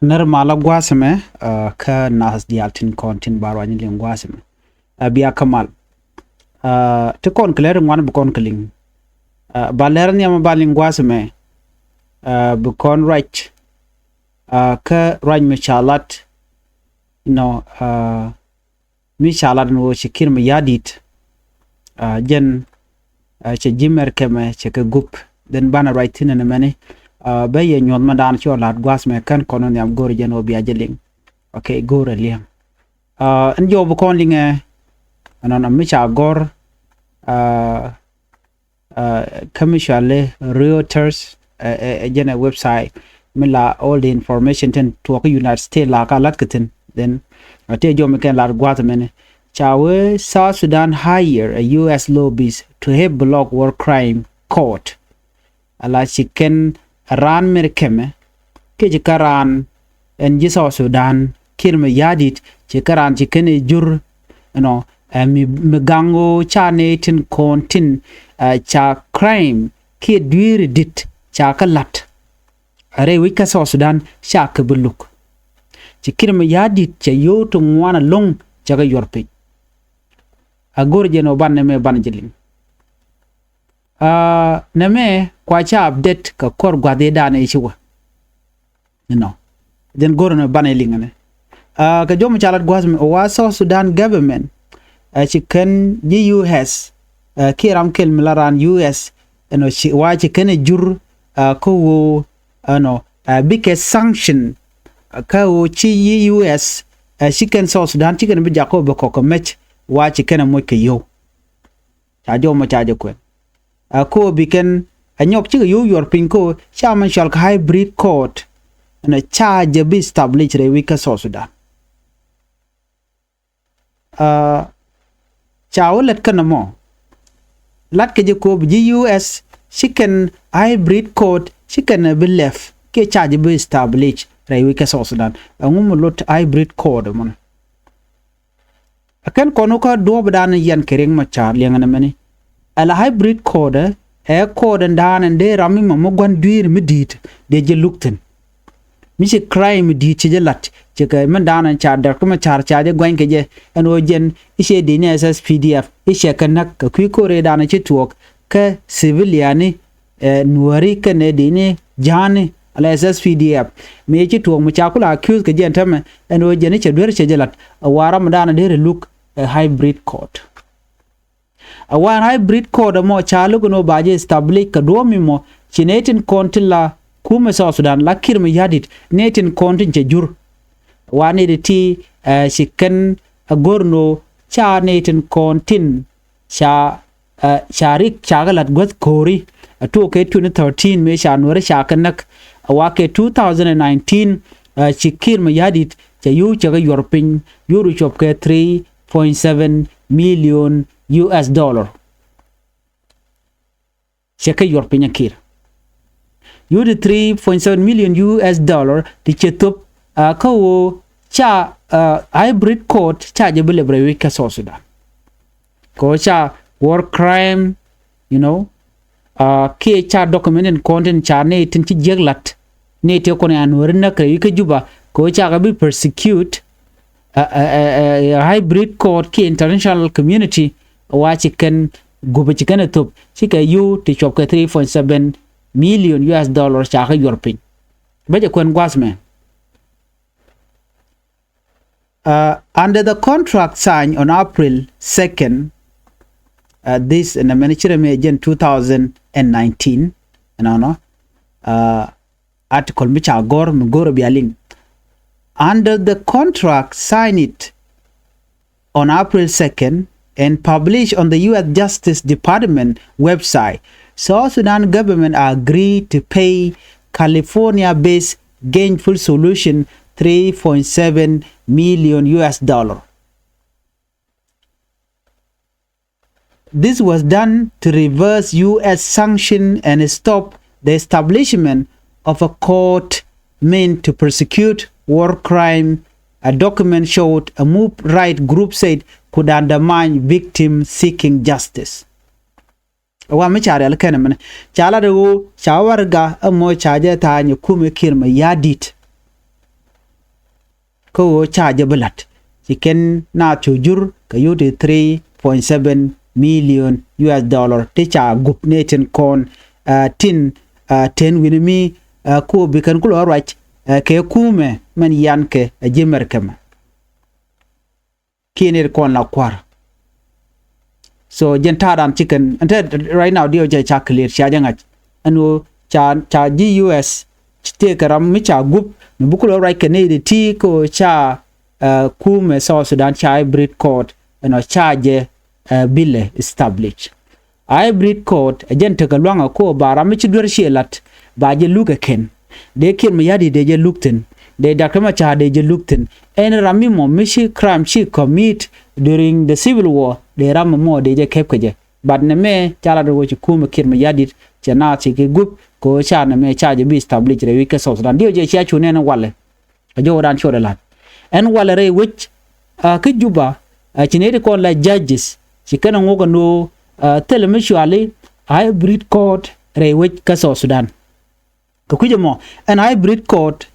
ner mala gwasme ka nas dialtin kontin barwani ling gwasme biya kamal te kon kler ngwan bu kon kling baler ni am baling gwasme bu kon right ka right me chalat no mi chalat no shikir me yadit jen che mɛrkɛmɛ che ka gup den bana right tin na mane ba ye nyon ma dan cho lat gwas me kan kono nyam gor jeno biya jeling okay gor liam en jo bu kon linge anana mi cha gor commercial realtors jena website mila all the information ten to ka United States la ka lat keten then ate jo me kan lat gwas me chawe South Sudan hire a US lobbies to help block war crime court ala chicken ran mɛrkɛmɛ ke jikaran en jisa Sudan kiir mayardit jikaran chikene jur no mi gango chane tin kontin cha crime ke duer dit cha kalat are wika Sudan sha kabuluk chikir mayardit cha yoto ngwana long chaga yorpe agor jeno banne me banjeling neme kwa cha update ka kor gwade dana ishiwa then go no baneling ne ka jomu chalat gwazme wa South Sudan government chicken US kiram kel milaran US wa chicken jur ko wo biggest sanction ka wo chi US chicken South Sudan chicken bi jako be ko match wa chicken mo ke yo cha jomu chaje ko ko biken anyok chi yu yor pinko chaman shal hybrid court na charge be established re wika South Sudan chawlet kanamo lat ke ko bi US chicken hybrid court chicken be left ke charge be established re wika South Sudan ngum lot hybrid court mon akan kono ka do badan yan kering ma char liangana mani ala hybrid code code ndan ande rami mo gwan duer midit de je lukten mi se crime di che lat che ka man dan cha dar kuma char cha de gwan ke je eno jen ise de ne SSPDF ise kanak ka ku ko re dan che tuok ka civiliani nuari ka ne de ne jane ala SSPDF me che tuok mu cha kula accuse ke je ntame eno jen che duer che je lat wara man dan de look hybrid code one hybrid code mo chalu no baje establish ka domi mo chinetin kontilla kuumɛ South Sudan la kiir mayardit netin kontin che jur wani de ti chicken gorno cha netin kontin cha sharik chagalat gwat kori to ke 2013 me sha Nuer sha kanak wa ke 2019 kiir mayardit che yu chaga yorpin yuru chop ke 3.7 million US dollar sheke yorpinya kir you the 3.7 million US dollar the chetop ko cha hybrid court cha jebele brewe ka South Sudan ko cha war crime ke cha documented content cha ne tin ci jeglat ne te ko ne anwar na kay ka juba ko cha ga bi persecute hybrid court ke international community wa chicken gobe chicken top chika you to chop 3.7 million US dollars cha ka yorpin baje kwen gwasme under the contract signed on April 2nd this in the ministry agent 2019 article micha gor mgoro bialing under the contract signed it on April 2nd and published on the US Justice Department website, South Sudan government agreed to pay California-based Gainful Solution 3.7 million US dollar. This was done to reverse US sanction and stop the establishment of a court meant to prosecute war crime. A document showed a move right group said could undermine victims seeking justice. Wa mi chare alkana man chala do chawarga amo chaje ta ni kume kiir mayardit ko charge belat chicken na chujur ka yuti 3.7 million US dollar te cha gup neten kon tin 10 winimi ko bikan kulo right ke kuumɛ man yanke je mɛrkɛmɛ kinir kon la kwar so jentadan chicken and right now dio cha clear cha jangat anu cha GUS te karam mi cha gup mi bukulo right kene ti ko cha kuumɛ South Sudan cha hybrid court no charge bille established hybrid court agent ka lwanga ko bara mi chidwer shelat ba je luga ken de kin mi yadi de je lukten de dakama cha de je lukten en rami mo mishi crime she commit during the civil war de ram mo de je kepkeje bad ne me chala do ci kuma kin mi yadi cha na ci ke gup ko cha na me cha je bi established re wike South Sudan dio je cha chu ne na wale ajo dan chore lat en wale re which ke juba ci ne ko la judges ci kana ngoga no telemutually hybrid court re which ka South Sudan ko kujemo an hybrid court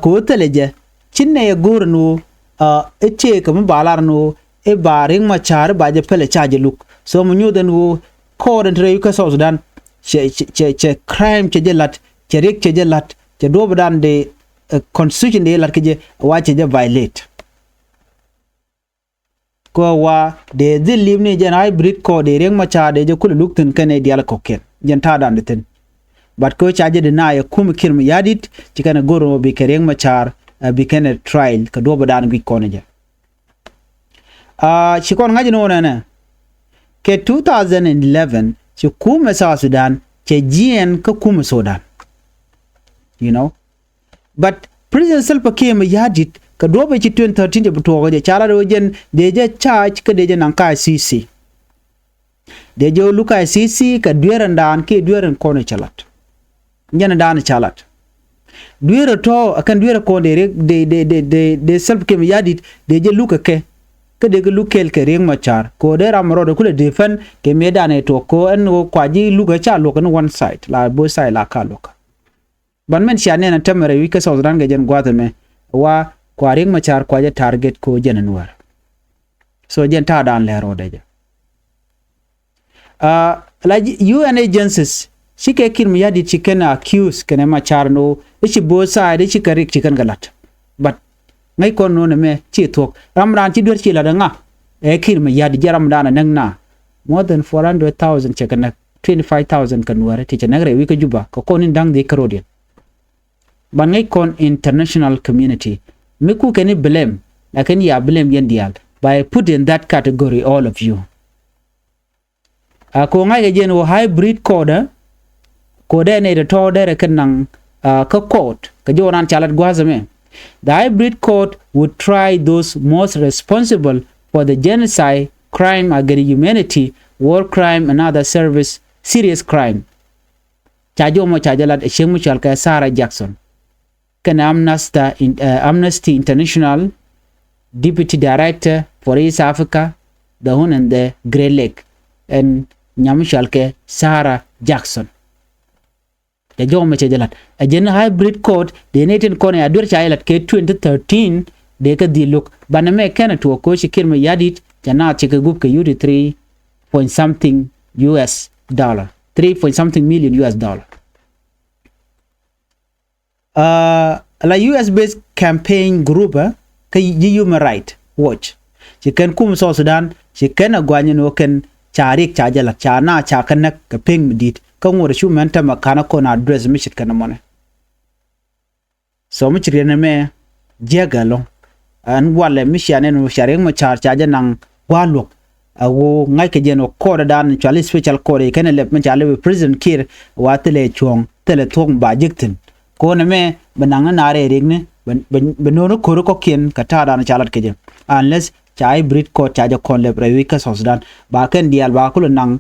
ko teleje cinne ya gurnu eche ko balar no e baring ma char baje pele charge look so mu nyuden wo court re ka South Sudan che crime che jelat che rek che jelat che dobadan de constitution de lat ke je wa che je violate ko wa de zilim ni jen hybrid court de reng ma cha de je kul lukten kane dial koken jen ta dan den but ko chaje de na ya kum kirm yadit cikana goro bi kereng machar bi kene trial ka do badan gi koneje chikon ngaji no na ke 2011 ci kuumɛ South Sudan ke GN ka kuumɛ Sudan you know but President Salva Kiir yadit ka do ba ci 2013 je buto je chala do jen de je charge ka de je nan ka CC de je luka CC ka duer ndan ke duer kono chalat njana dana chalat duer to akan duer ko de self kem yadit de je luka ke de lukel ke reng machar ko de ramro de kule defen ke medane to ko en kwaji luka cha luka no one side la bo side la ka luka ban men shane na tamare wike South Sudan ga jen gwata me wa kwa reng machar kwaje target ko jen Nuer so jen ta dan lero de je like UN agencies shike kin mi yadi chicken accuse kene machar no ichi bo side ichi karik chicken galat but ngai kon no me chi thok ramran chi dur chi la nga e kin mi yadi jaram dana nang na more than 400,000 chicken 25,000 kan ware ti chenagre wi ka juba ko konin dang de karodian ban ngai kon international community me ku kene blame lakin ya blame yendial by putting that category all of you ko ngai gen wo hybrid code ne de to de kanang ka court ka joran chalat gwazame the hybrid court would try those most responsible for the genocide crime against humanity war crime and other serious crime chajo mo chajalat shemu chalka Sarah Jackson kan Amnesty International Deputy Director for East Africa the Horn and the Great Lake and Nyamushalke Sarah Jackson the jom chajalat a gen hybrid court the natin kone adur chailat ke 2013 de ka di look baname kana to ko shikir me yadit jana chike gup ke yuri 3 point something US dollar 3 point something million US dollar la US based campaign group ka human right watch chicken kum South Sudan chicken agwanye no ken charik chajala chana chakanak ka ping midit ka ngore shu menta makana ko na address mishit kana mone so mu chirene me jegalo an wale mishane no shareng ma char chaja nang walok awo ngai ke jeno ko dan chali special code kana lep ma chale president Kiir watele chong tele thong ba jiktin ko na me bananga na re regne benono koro ko kien kata dan chalat keje unless chai brit ko chaja kon le brewika South Sudan ba ken dial ba ko nang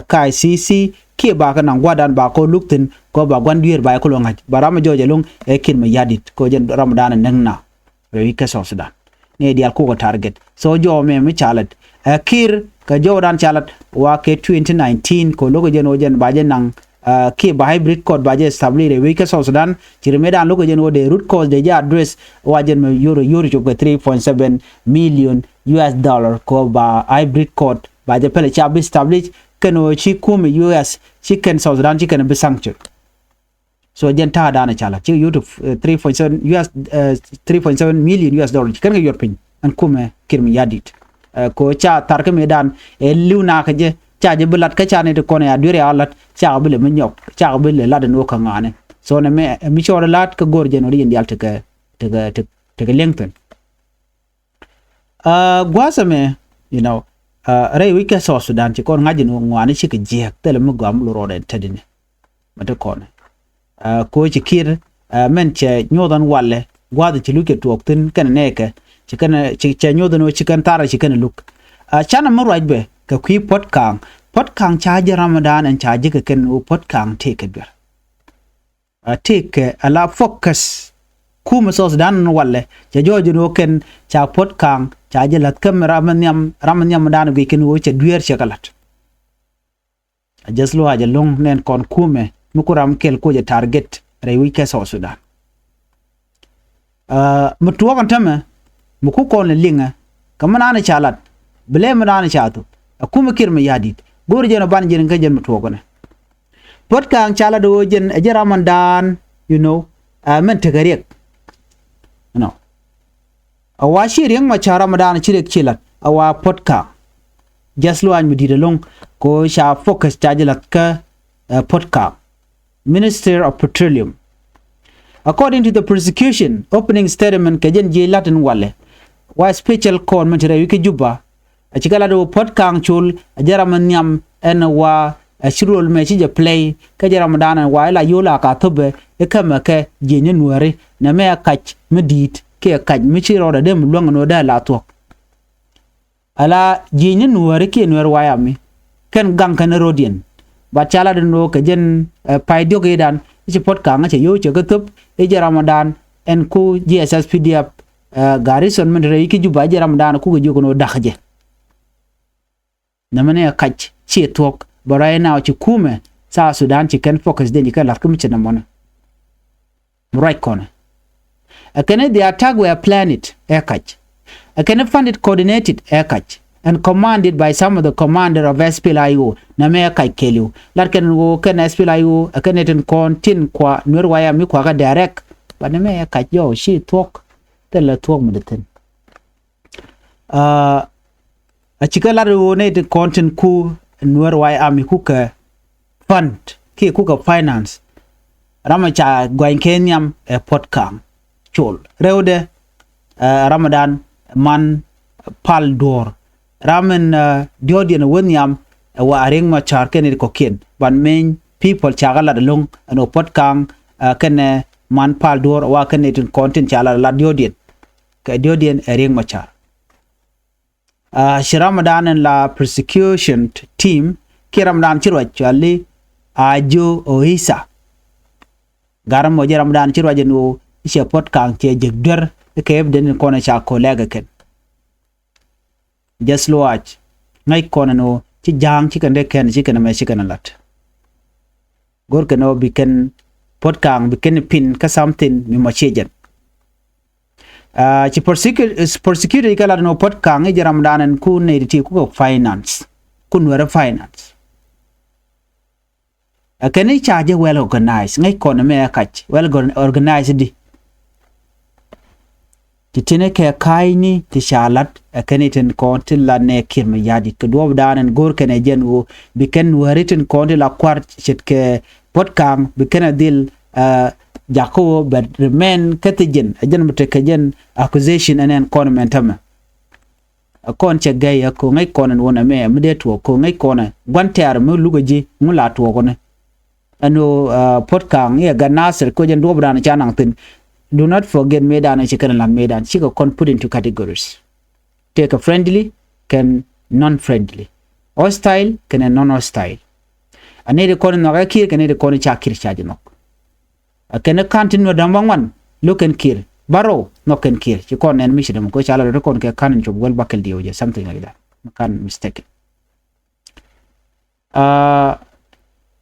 kai CC ke ba kan nang wadan ba ko luktin ko ba gwan duer ba ko ngaj barama joje lung e kin ma yadit ko jen ramadan nangna brewika South Sudan ne dial ko target so jo me mi chalat Kiir ka jodan chalat wa ke 2019 ko logo jen ojen ba jen nang ki ba hybrid code ba je establish we ka South Sudan chiri medan lo ko jen wo de root cause de ja address wajen me euro cho 3.7 million US dollar ko ba hybrid code ba je pele cha establish kano chi kume US chicken South Sudan chicken be sanction so jen ta dana chala chi YouTube 3.7 US 3.7 million US dollar kan ga yorpin an kume kirmi yadit ko cha tar ka medan e liuna ka je cha je bulat ka cha ne ko ne adure alat cha bele me nyok cha bele la no ka ngane so ne me mi chora lat ka gor jen ori yal te ka lengthen gwasame you know ray wike so Sudan ci kon ngaji no ngwane ci ke je tele mu gam lu rode tedine mata kon ko ci kiir men ci nyodan walle gwada ci luke tokten kan neke ci kan ci nyodan ci kan tara ci kan luk chana mu right be ka kui pot kang charge Ramadan and charge ka kan o pot kang take ber take ala focus kume so Sudan walle ci jojo no ken cha pot kang charge lat kamera ramanyam dan gi ken wo ci duer ci kalat just lo aja long nen kon kume mukuram kel ko je target rewi ke so Sudan mutuwa kan tama muku kon le linga kamana na chalat bele mana chatu akuma kirma yadit gor je no ban je nga jen mutuwa ko pot kang chala do jen e Ramadan you know men tagarek no awa shirin ma cha Ramadan chirek chilat awa pot kang just lo an mudi long ko sha focus tajilat ka pot kang Minister of Petroleum. According to the prosecution opening statement kajen je Latin wale wa special court mentere wiki juba achikala do pot kang chul ajaraman nyam en wa shirul me chi je play ka Ramadan wa la yola ka tobe e kama ke je Nuer na me kach medit ke kach mi chiro da dem long no da la to ala je Nuer ke Nuer wa yami ken gang kan rodien ba chala no kajen pai dio ke dan ci pot kang ci yo ci gatup e Ramadan en ku GSSPDF garrison men re ki juba Ramadan ku go no dakje na mane kach ci tok baray na ci kume sa Sudan ci ken focus de ka lat kum ci na mona right corner akene the attack were planned e kach akene funded coordinated e kach and commanded by some of the commander of SPLIO na me kai keliu larken go ken SPLIO akeneten kontin kwa Nuer waya mi kwa ga direct ba na me kai yo shi talk tele talk medeten a chikala ro ne de kontin ku Nuer waya mi ku ka fund ki ku ka finance rama cha gwain kenyam e pot kang chol rewde Ramadan man pal dor ramen diodien wonyam wa aring ma char ken ko ken ban men people chagala long no pot kang ken man pal dor wa ken tin content chala la diodien ka diodien aring ma char Ramadan and la prosecution team ki Ramadan chirwa chali ajo ohisa garam mo Ramadan chirwa jeno ishe pot kang che jegder ke ebden ko na cha kolega ken just watch ngai kono no ci jang ci kande ken ci kana me ci kana lat gor kano bi ken pot kang bi ken pin ka something mi ma chejen ci prosecute kala no pot kang e Ramadan ku ne ti ku finance ku Nuer finance akene charge well organized ngai kono me kach well organized di titine ke kaini ti shalat akaniten kontin la ne kirma yadi ke do danen gor kene jen wo bi ken waritin kontin la kwart chet ke potkam bi ken dil jako but remain katijen ajen mate kajen accusation and conmentama akon che gay ko ngai konen wona me mede to ko ngai kona gwantar mu lugoji mu la to ko ne ano potkam ye ganasir ko jen do danen chanang tin. Do not forget Medan and Chicken and Medan. She can put into categories. Take a friendly, can non-friendly. Hostile, can a non-hostile. I need a corner of a kill, can need a corner chakir chajinok. I can continue number one. Look and kill. Barrow, knock and kill. You can't and mission them. Coach Ala record can job well buckle deal, something like that. I can't mistake it.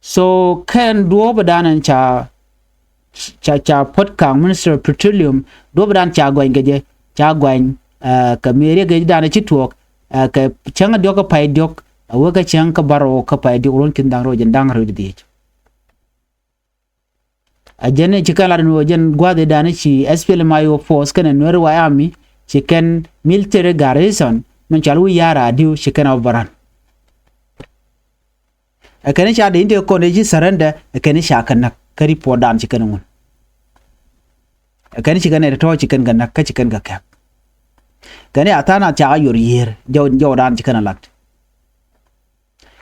So ken duo badan and cha pot kang Minister of Petroleum duo badan cha gwain geje cha gwain ka mere geje dana chituok ka changa dioka pai diok awaka chang ka baro ka pai diok ron kindang ro jendang ro di ajene chikala no jen gwade dana chi SPL mayo force kana Nuer wa army chicken military garrison man chalu yara diu chicken baran akene cha de inte ko ne ji surrender akene cha kana kari podan chicken ngun akene chicken ne to chicken ganna ka chicken ga kap kane atana cha yor yer jaw dan chicken lat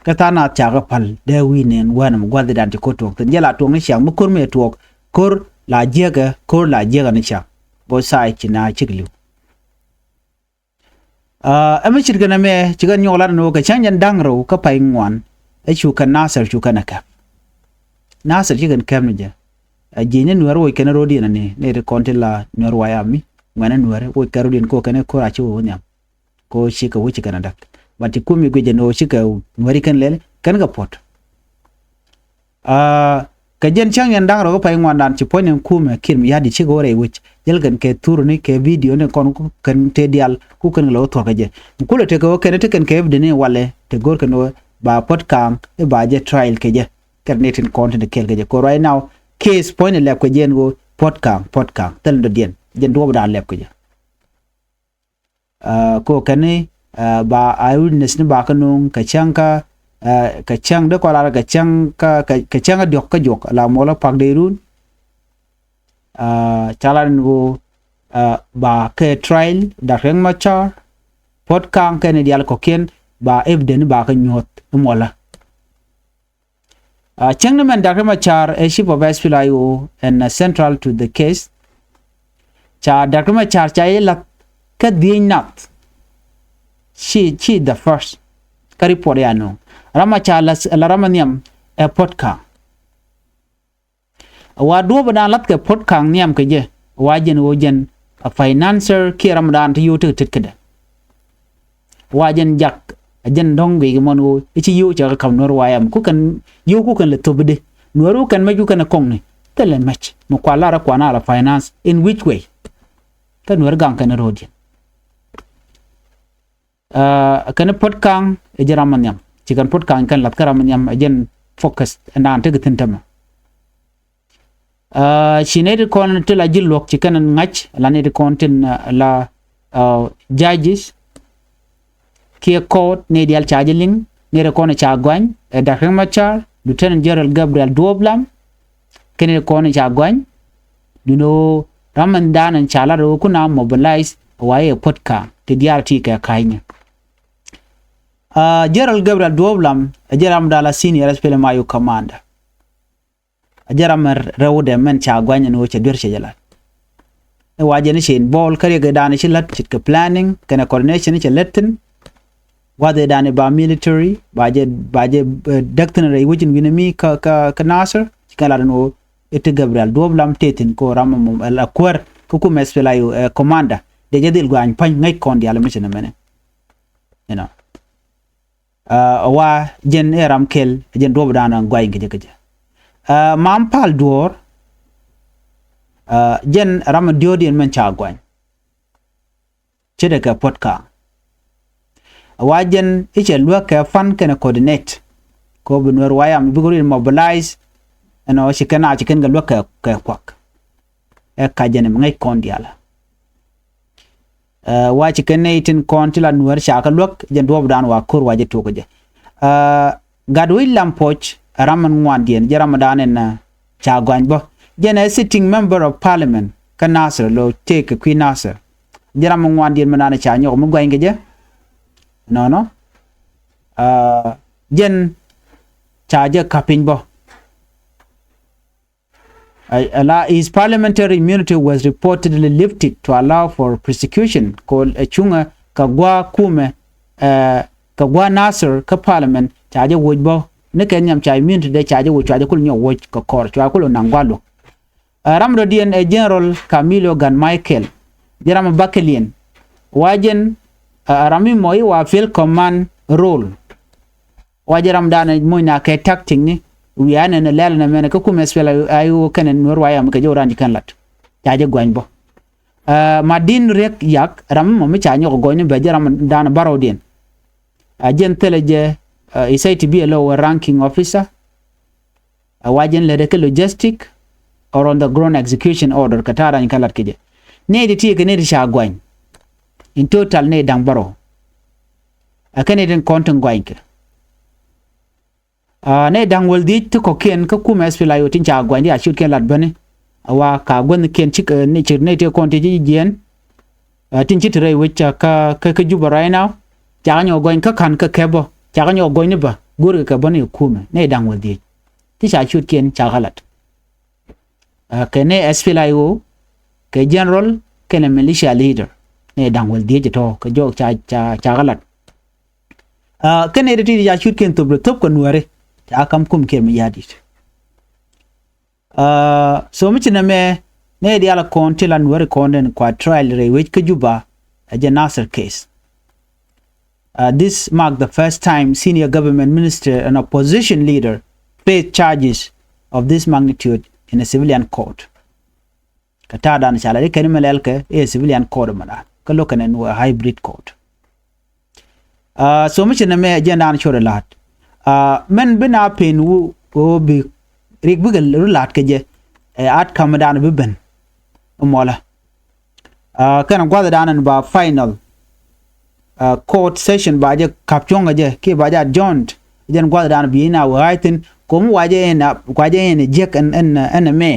katana cha ga pal de winen wanam gwade dan ko to tan jala to ngi chang mukur me to kor la jega ni cha bo sai china chiglu ame chirgana me chigan nyolar no ka chanjan dangro ka pai ngwan e chukan nasar chukan ka nasar chigan kam ne ja ajine Nuer wo kana rodi na ne re kontela Nuer wa yami ngwana Nuer wo karudin ko kana ko achi wo nyam ko shika wo chikana dak bati kumi gwe no shika Nuer kan lele kan ga pot ka jen chang yan dang ro pai ngwan dan chi ponen kume kiir mayardi chi gore wich jelgan ke turu ni ke video ne kon kan te dial ku kan lo to ka je kulo te ko ken te kan ke de ne wale te gor kan ba pot kang e ba je trial ke je kernetin content ke je ko right now case point lab ko jen go pot kang tel do den jen do da lab ko je ko kan ba ayudnes ni ba kanung ka changka ka chang de ko la ka chang diok ka jok la mola pak de run chalan go ba ke trial da reng macha pot kang ke ne dial ko ken ba evden ba ka nyot mola chang ne man da reng macha a ship of SPLIO and central to the case cha da reng macha cha la ka din nat she the first ka report ya no rama chalas la ramaniam e potka wa do bana lat ke potkang niam ke je wa jen wo jen a financer ki ramadan to yote titkede wa jen jak jen dong be mon wo ci yu cha kam Nuer wayam ku kan yu ku kan le tobde Nuer kan ma ju kan kong ni tele match no kwa la ra kwa na la finance in which way ka Nuer gang kan rodi kan potkang e je ramaniam chikan pot kan lat karam nyam ajen focus and te gitin tama chinede kon te la jillok chikan ngach la ne kon tin la judges ki court ne dial charging ne re kon cha gwan da machar Lieutenant General Gabriel Doblam kene kon cha gwan you know ramandan and chala ro kuna mobilize waye pot ka te dial ti ka kainya General Gabriel Doblam ajaram dala senior SPL mayo commander ajaram rawde men cha gwanya no che dur che jala e waje ni shin ball kare ga dane shi lat chit ka planning kana coordination che letten wade dane ba military baje daktan re wujin winami ka nasser kala no ete Gabriel Doblam tetin ko ramam al akwar ko SPL ayo commander de jadil gwany pan ngai kon diala mission mene you know wa jen eram kel jen do dana gway ngeje mam pal duer jen ram diodien men cha gwany chede ka potka wa jen iche lwa ka fan kana coordinate ko Nuer wayam bigori mobilize ano shikana chiken ga lwa ka kwak e ka jen ngai kon diala wa chiken neitin kontila Nuer shaka lok jen do dan wa kur waje to ko je gadwi lampoch raman ngwandien jaram dan na cha gwan bo jen a sitting member of parliament kan Nasser lo take Queen Nasser jaram ngwandien manana cha nyok mu gwan je no jen cha je kapin bo his parliamentary immunity was reportedly lifted to allow for prosecution called a chunga kagwa kume kagwa Nasser ka parliament chaje wojbo ne kenyam cha immunity de chaje wo chaje kul nyo woj ka kor cha kul nangwalo ramdo dien e general Camilo Gan Michael jaram bakelien wajen rami moy wa field command role wajaram dana moy na ke tactic ni wi an ne lel na men ka kume spela ayu kenen Nuer waya am ka joran kan lat ja je gwan bo madin rek yak ram mo mi cha nyo go ni be jaram dan barodien ajen teleje is said to be a lower ranking officer wajen le de logistic or on the ground execution order katara ni kalat keje ne de tie ke ne de sha gwan in total ne dang baro akane den konton gwan ke ne dang wol di to ko ken ka kuma spela yo tin cha gwan dia shoot ken lat bane awa ka gwan ken chik ne chir ne te konti ji jen tin chit re wicha ka juba right now cha nyo gwan ka kan ka kebo cha nyo gwan ni ba gur ka bane kuma ne dang wol di ti sha shoot ken cha galat kene spela yo ke general kene militia leader ne dang wol di to ka jo cha galat kene de ti ya shoot ken to top ko Nuer akam kum ke mayardit so much na me ne di ala konti la Nuer konden kwa trial re which ke juba a Nasser case this marked the first time senior government minister and opposition leader faced charges of this magnitude in a civilian court kata dan shala de ken melel ke a civilian court mana ka lokanen a hybrid court so much na me agenda an chore lat men bina pen wo bi rig bugal rulat ke je at kam dan bi ben mola kan gwada dan ba final court session ba je kapchonga je ke ba ja joint jen gwada dan bi na waitin kom waje na kwaje ne je kan en me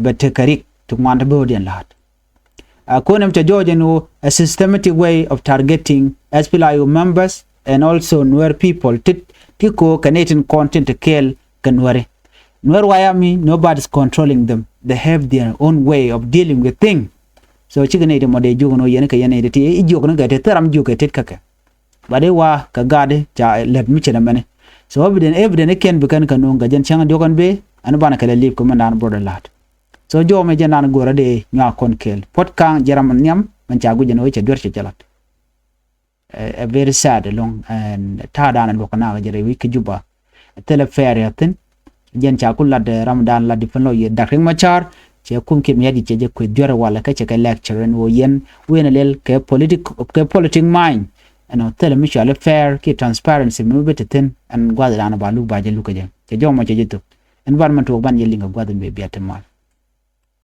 but karik to manda bodien lat according to George, a systematic way of targeting SPLIO members and also Nuer people. Tiko Canadian content to kill Nuer. Nuer Wyoming, nobody's controlling them. They have their own way of dealing with things. So chicken ate mo de jugo no yenka yenade ti jugo no gate teram jugo tet kaka. But they wa kagade ja let me chena mane. So evident can be kan kanunga jen changa jogan be and bana kala leave command border lot. So jo me janan gora de nya kon kel pot kang jaram nyam man chagu jeno che duer che jalat a very sad long and tada nan lokana jere wiki juba tele fair yatin jen cha kul de ramadan la di fanlo ye dakring machar che kum kim yadi che je ko duer wala ka che ka lecture wo yen wena lel ke politic mind and tele mi chala fair ki transparency mi betetin and gwadana ba lu ba je lu ka je jo mo che jitu environment wo ban yelinga gwadon be biatemal